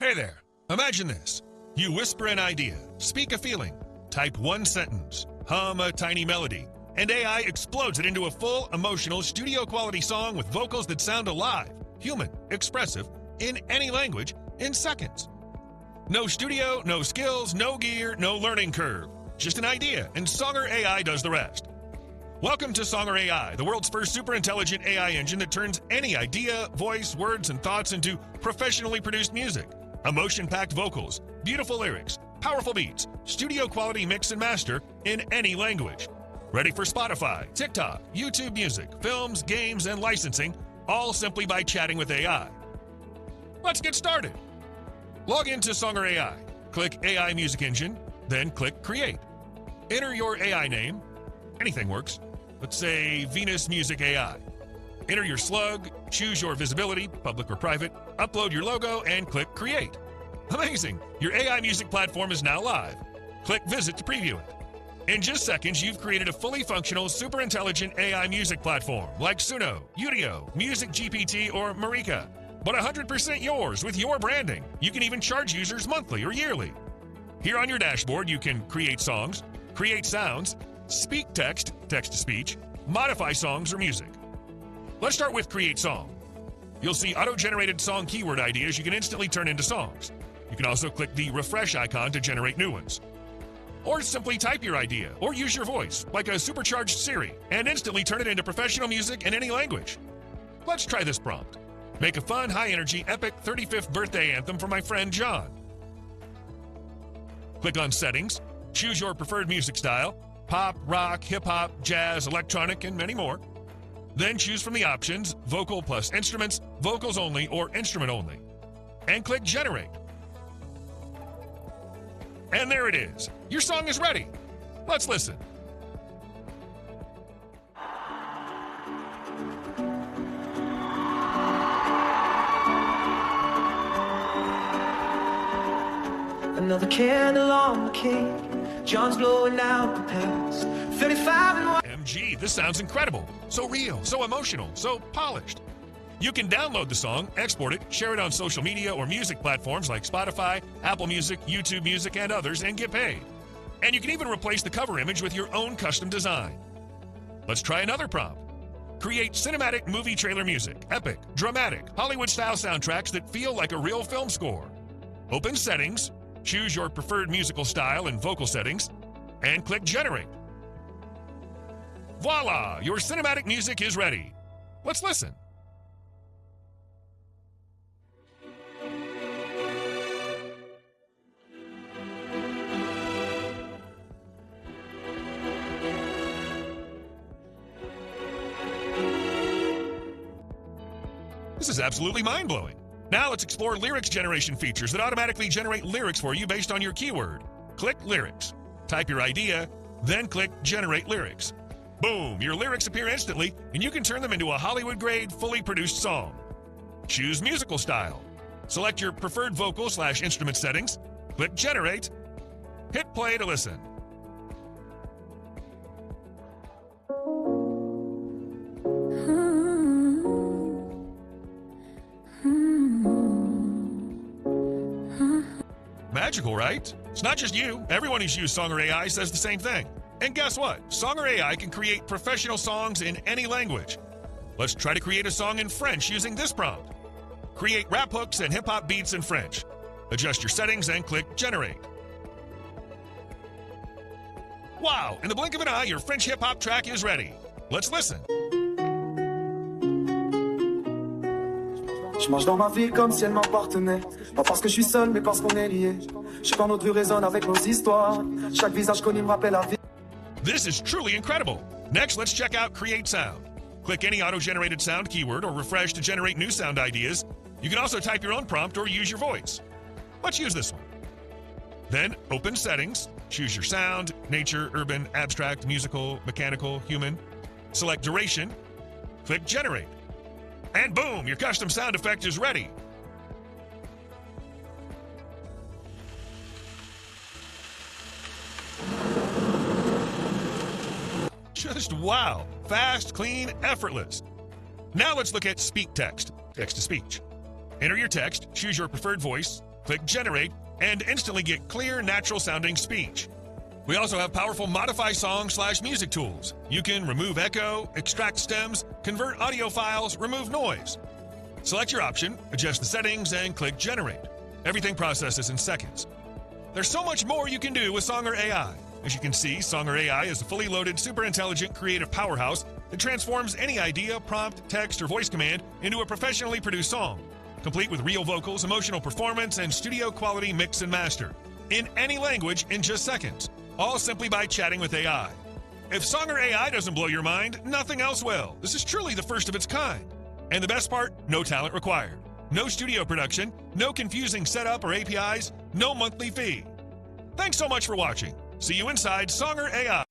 Hey there. Imagine this. You whisper an idea, speak a feeling, type one sentence, hum a tiny melody, and AI explodes it into a full, emotional, studio-quality song with vocals that sound alive, human, expressive, in any language, in seconds. No studio, no skills, no gear, no learning curve. Just an idea, and Songr AI does the rest. Welcome to Songr AI, the world's first super intelligent AI engine that turns any idea, voice, words, and thoughts into professionally produced music, emotion-packed vocals, beautiful lyrics, powerful beats, studio-quality mix and master in any language. Ready for Spotify, TikTok, YouTube Music, films, games, and licensing, all simply by chatting with AI. Let's get started. Log into Songr AI, click AI Music Engine, then click Create. Enter your AI name. Anything works. Let's say Venus Music AI. Enter your slug, choose your visibility, public or private, upload your logo, and click Create. Amazing! Your AI music platform is now live. Click Visit to preview it. In just seconds, you've created a fully functional, super intelligent AI music platform like Suno, Udio, Music GPT, or Marika. But 100% yours with your branding. You can even charge users monthly or yearly. Here on your dashboard, you can create songs, create sounds, speak text, text-to-speech, modify songs or music. Let's start with Create Song. You'll see auto-generated song keyword ideas you can instantly turn into songs. You can also click the refresh icon to generate new ones. Or simply type your idea, or use your voice, like a supercharged Siri, and instantly turn it into professional music in any language. Let's try this prompt. Make a fun, high-energy, epic 35th birthday anthem for my friend John. Click on Settings, choose your preferred music style, pop, rock, hip-hop, jazz, electronic, and many more. Then choose from the options, vocal plus instruments, vocals only, or instrument only. And click Generate. And there it is. Your song is ready. Let's listen. Another candle on the cake. John's blowing out the past. 35 and 1. MG, this sounds incredible. So real, so emotional, so polished. You can download the song, export it, share it on social media or music platforms like Spotify, Apple Music, YouTube Music, and others, and get paid. And you can even replace the cover image with your own custom design. Let's try another prompt. Create cinematic movie trailer music, epic, dramatic, Hollywood-style soundtracks that feel like a real film score. Open Settings, choose your preferred musical style and vocal settings, and click Generate. Voila! Your cinematic music is ready. Let's listen. This is absolutely mind-blowing. Now let's explore lyrics generation features that automatically generate lyrics for you based on your keyword. Click Lyrics. Type your idea, then click Generate Lyrics. Boom! Your lyrics appear instantly, and you can turn them into a Hollywood-grade, fully produced song. Choose musical style. Select your preferred vocal/instrument settings. Click Generate. Hit play to listen. Magical, right? It's not just you. Everyone who's used Songr AI says the same thing. And guess what? Songr AI can create professional songs in any language. Let's try to create a song in French using this prompt. Create rap hooks and hip-hop beats in French. Adjust your settings and click Generate. Wow! In the blink of an eye, your French hip-hop track is ready. Let's listen. Je marche dans ma vie comme si elle m'appartenait. Pas parce que je suis seul, mais parce qu'on est liés. Je sais quand notre vie résonne avec nos histoires. Chaque visage connu me rappelle la vie. This is truly incredible. Next, let's check out Create Sound. Click any auto-generated sound keyword or refresh to generate new sound ideas. You can also type your own prompt or use your voice. Let's use this one. Then open Settings, choose your sound, nature, urban, abstract, musical, mechanical, human. Select duration, click Generate. And boom, your custom sound effect is ready. Just wow, fast, clean, effortless. Now let's look at Speak Text, text-to-speech. Enter your text, choose your preferred voice, click Generate and instantly get clear, natural-sounding speech. We also have powerful modify song/music tools. You can remove echo, extract stems, convert audio files, remove noise. Select your option, adjust the settings, and click Generate. Everything processes in seconds. There's so much more you can do with Songr AI. As you can see, Songr AI is a fully loaded, super intelligent, creative powerhouse that transforms any idea, prompt, text, or voice command into a professionally produced song, complete with real vocals, emotional performance, and studio-quality mix and master. In any language in just seconds, all simply by chatting with AI. If Songr AI doesn't blow your mind, nothing else will. This is truly the first of its kind. And the best part, no talent required. No studio production, no confusing setup or APIs, no monthly fee. Thanks so much for watching. See you inside Songr AI.